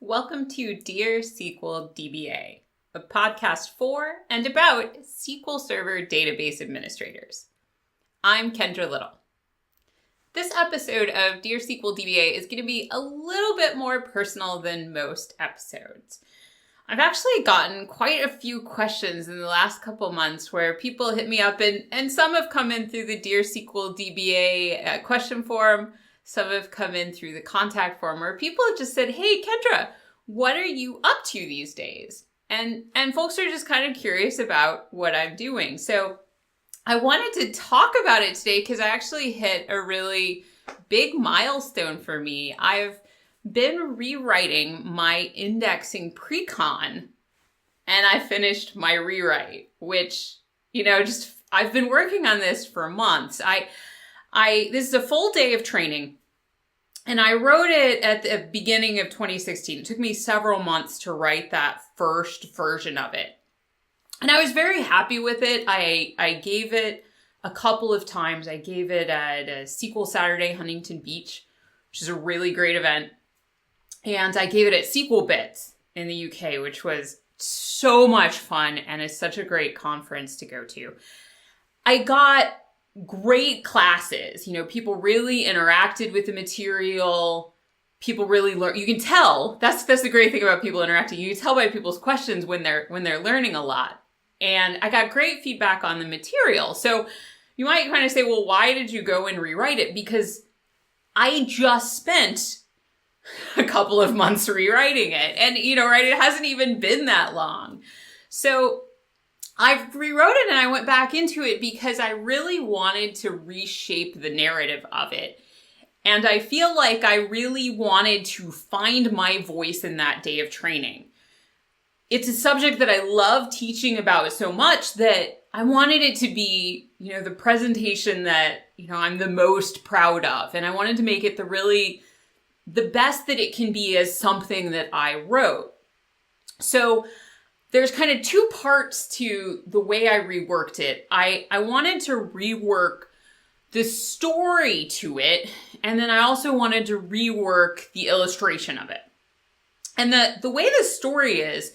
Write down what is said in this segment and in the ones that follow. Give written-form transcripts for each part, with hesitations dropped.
Welcome to Dear SQL DBA, a podcast for and about SQL Server database administrators. I'm Kendra Little. This episode of Dear SQL DBA is going to be a little bit more personal than most episodes. I've actually gotten quite a few questions in the last couple months where people hit me up and some have come in through the Dear SQL DBA question form. Some have come in through the contact form where people have just said, hey, Kendra, what are you up to these days? And folks are just kind of curious about what I'm doing. So I wanted to talk about it today because I actually hit a really big milestone for me. I've been rewriting my indexing pre-con and I finished my rewrite, which, I've been working on this for months. This is a full day of training, and I wrote it at the beginning of 2016. It took me several months to write that first version of it. And I was very happy with it. I gave it a couple of times. I gave it at a SQL Saturday, Huntington Beach, which is a really great event. And I gave it at SQL Bits in the UK, which was so much fun and is such a great conference to go to. I got great classes. People really interacted with the material. People really learn. You can tell. That's the great thing about people interacting. You can tell by people's questions when they're learning a lot. And I got great feedback on the material. So you might kind of say, well, why did you go and rewrite it? Because I just spent a couple of months rewriting it. And, it hasn't even been that long. So I rewrote it and I went back into it because I really wanted to reshape the narrative of it. And I feel like I really wanted to find my voice in that day of training. It's a subject that I love teaching about so much that I wanted it to be, the presentation that, I'm the most proud of. And I wanted to make it the best that it can be as something that I wrote. So there's kind of two parts to the way I reworked it. I wanted to rework the story to it, and then I also wanted to rework the illustration of it. And the way the story is,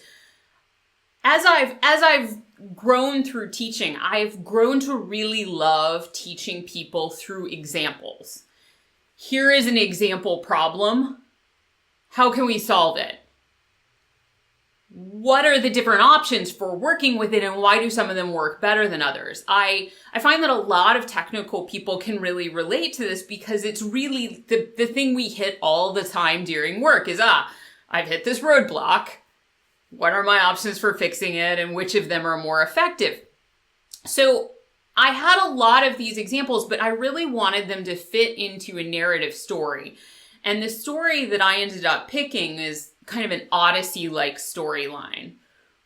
as I've grown through teaching, I've grown to really love teaching people through examples. Here is an example problem. How can we solve it? What are the different options for working with it, and why do some of them work better than others? I find that a lot of technical people can really relate to this because it's really the thing we hit all the time during work is, I've hit this roadblock. What are my options for fixing it, and which of them are more effective? So I had a lot of these examples, but I really wanted them to fit into a narrative story. And the story that I ended up picking is kind of an Odyssey-like storyline.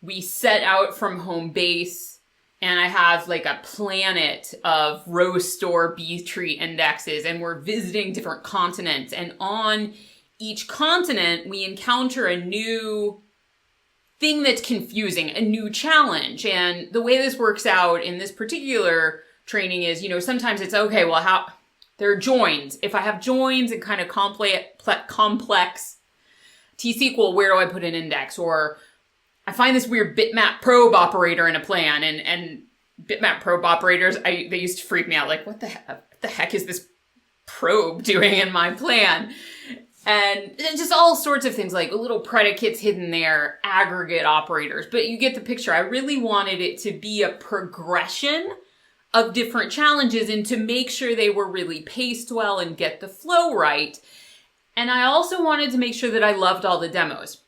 We set out from home base, and I have like a planet of row store B-tree indexes, and we're visiting different continents. And on each continent, we encounter a new thing that's confusing, a new challenge. And the way this works out in this particular training is, sometimes it's okay, well, how there are joins. If I have joins and kind of complex T-SQL, where do I put an index? Or I find this weird bitmap probe operator in a plan, and bitmap probe operators, they used to freak me out. Like, what the heck is this probe doing in my plan? And just all sorts of things, like little predicates hidden there, aggregate operators. But you get the picture. I really wanted it to be a progression of different challenges and to make sure they were really paced well and get the flow right. And I also wanted to make sure that I loved all the demos.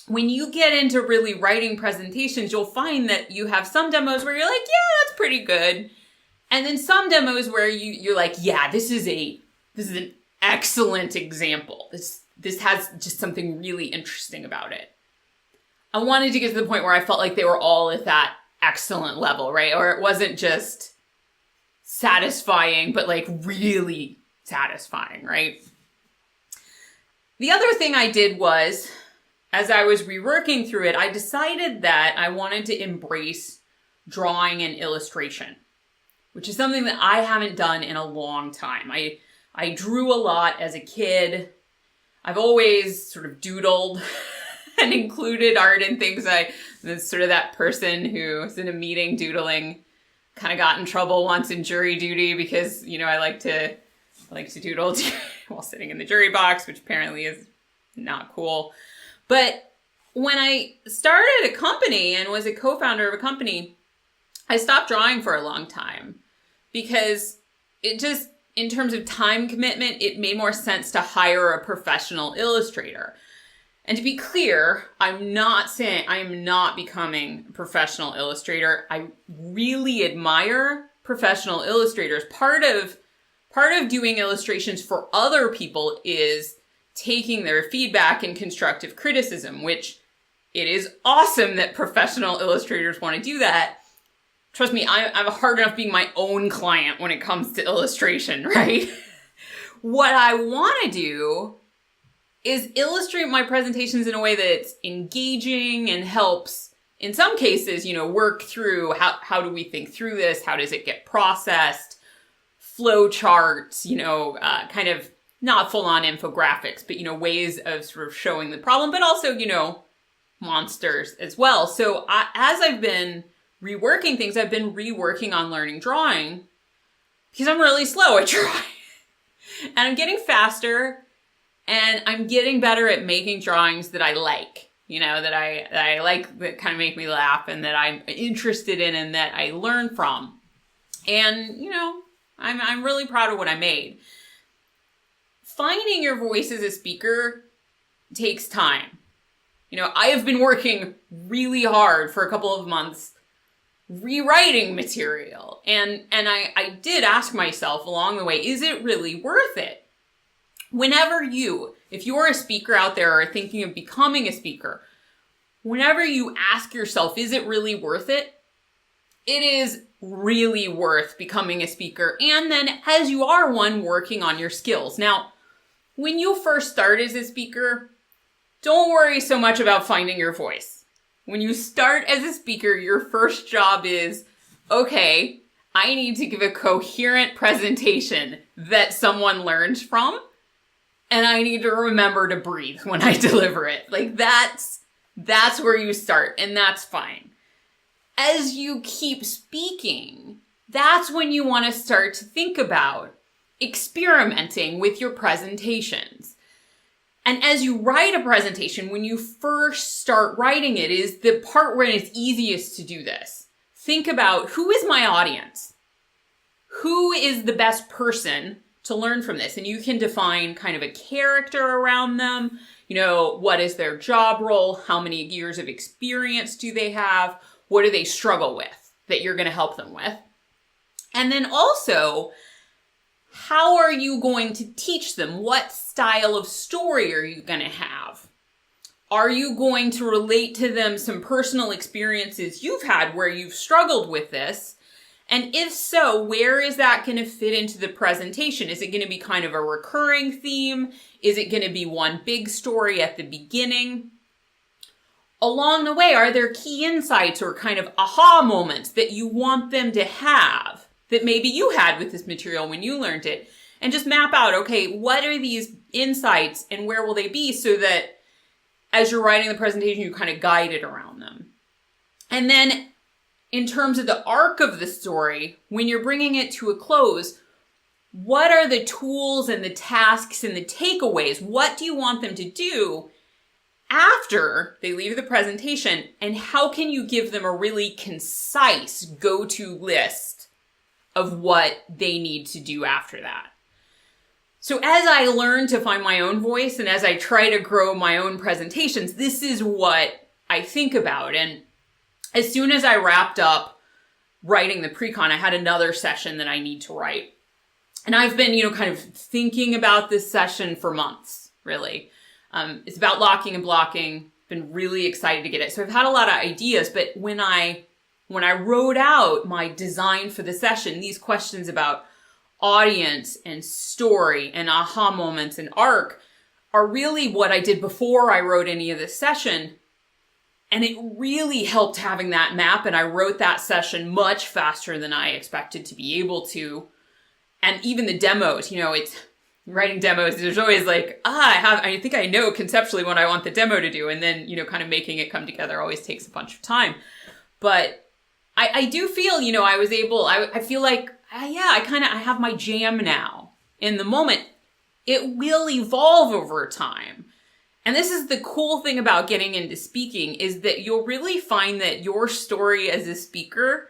When you get into really writing presentations, you'll find that you have some demos where you're like, yeah, that's pretty good. And then some demos where you're like, yeah, this is an excellent example. This has just something really interesting about it. I wanted to get to the point where I felt like they were all at that excellent level, right? Or it wasn't just satisfying, but like really satisfying, right? The other thing I did was, as I was reworking through it, I decided that I wanted to embrace drawing and illustration, which is something that I haven't done in a long time. I drew a lot as a kid. I've always sort of doodled and included art in things. I'm sort of that person who's in a meeting doodling, kind of got in trouble once in jury duty because, I like to doodle while sitting in the jury box, which apparently is not cool. But when I started a company and was a co-founder of a company, I stopped drawing for a long time because it just, in terms of time commitment, it made more sense to hire a professional illustrator. And to be clear, I'm not saying I am not becoming a professional illustrator. I really admire professional illustrators. Part of doing illustrations for other people is taking their feedback and constructive criticism, which it is awesome that professional illustrators want to do that. Trust me, I'm hard enough being my own client when it comes to illustration, right? What I want to do is illustrate my presentations in a way that's engaging and helps, in some cases, work through how do we think through this? How does it get processed? Flow charts, kind of not full-on infographics, but, ways of sort of showing the problem, but also, monsters as well. So as I've been reworking things, I've been reworking on learning drawing because I'm really slow at drawing. And I'm getting faster and I'm getting better at making drawings that I like, that I like, that kind of make me laugh and that I'm interested in and that I learn from. And, I'm really proud of what I made. Finding your voice as a speaker takes time. I have been working really hard for a couple of months rewriting material. And I did ask myself along the way, is it really worth it? If you're a speaker out there or thinking of becoming a speaker, whenever you ask yourself, is it really worth it? It is really worth becoming a speaker. And then as you are one, working on your skills. Now, when you first start as a speaker, don't worry so much about finding your voice. When you start as a speaker, your first job is, okay, I need to give a coherent presentation that someone learns from, and I need to remember to breathe when I deliver it. Like that's where you start, and that's fine. As you keep speaking, that's when you want to start to think about experimenting with your presentations. And as you write a presentation, when you first start writing it is the part where it's easiest to do this. Think about, who is my audience? Who is the best person to learn from this? And you can define kind of a character around them. What is their job role? How many years of experience do they have? What do they struggle with that you're going to help them with? And then also, how are you going to teach them? What style of story are you going to have? Are you going to relate to them some personal experiences you've had where you've struggled with this? And if so, where is that going to fit into the presentation? Is it going to be kind of a recurring theme? Is it going to be one big story at the beginning? Along the way, are there key insights or kind of aha moments that you want them to have that maybe you had with this material when you learned it? And just map out, okay, what are these insights and where will they be, so that as you're writing the presentation, you kind of guide it around them. And then in terms of the arc of the story, when you're bringing it to a close, what are the tools and the tasks and the takeaways? What do you want them to do after they leave the presentation? And how can you give them a really concise go-to list of what they need to do after that? So as I learn to find my own voice and as I try to grow my own presentations, this is what I think about. And as soon as I wrapped up writing the pre-con, I had another session that I need to write. And I've been, kind of thinking about this session for months, really. It's about locking and blocking. Been really excited to get it. So I've had a lot of ideas, but when I wrote out my design for the session, these questions about audience and story and aha moments and arc are really what I did before I wrote any of this session. And it really helped having that map. And I wrote that session much faster than I expected to be able to. And even the demos, writing demos, there's always like, I think I know conceptually what I want the demo to do. And then, kind of making it come together always takes a bunch of time. But I do feel, I feel like, I have my jam now in the moment. It will evolve over time. And this is the cool thing about getting into speaking, is that you'll really find that your story as a speaker,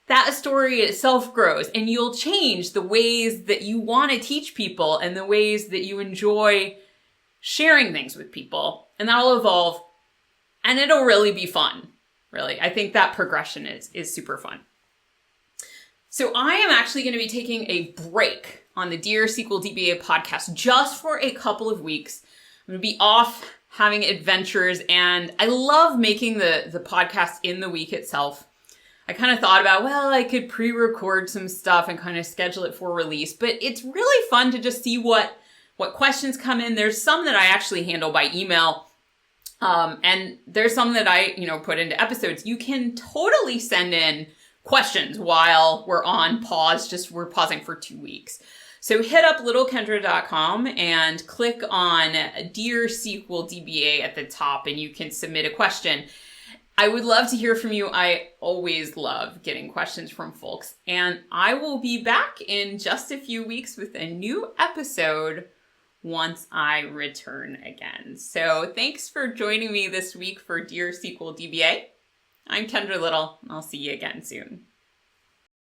that story itself grows, and you'll change the ways that you want to teach people and the ways that you enjoy sharing things with people. And that'll evolve, and it'll really be fun. Really, I think that progression is super fun. So I am actually going to be taking a break on the Dear SQL DBA podcast just for a couple of weeks. I'm going to be off having adventures, and I love making the podcast in the week itself. I kind of thought about, I could pre-record some stuff and kind of schedule it for release, but it's really fun to just see what questions come in. There's some that I actually handle by email. And there's some that I, put into episodes. You can totally send in questions while we're on pause, we're pausing for 2 weeks. So hit up littlekendra.com and click on Dear SQL DBA at the top, and you can submit a question. I would love to hear from you. I always love getting questions from folks. And I will be back in just a few weeks with a new episode once I return again. So thanks for joining me this week for Dear SQL DBA. I'm Kendra Little, and I'll see you again soon.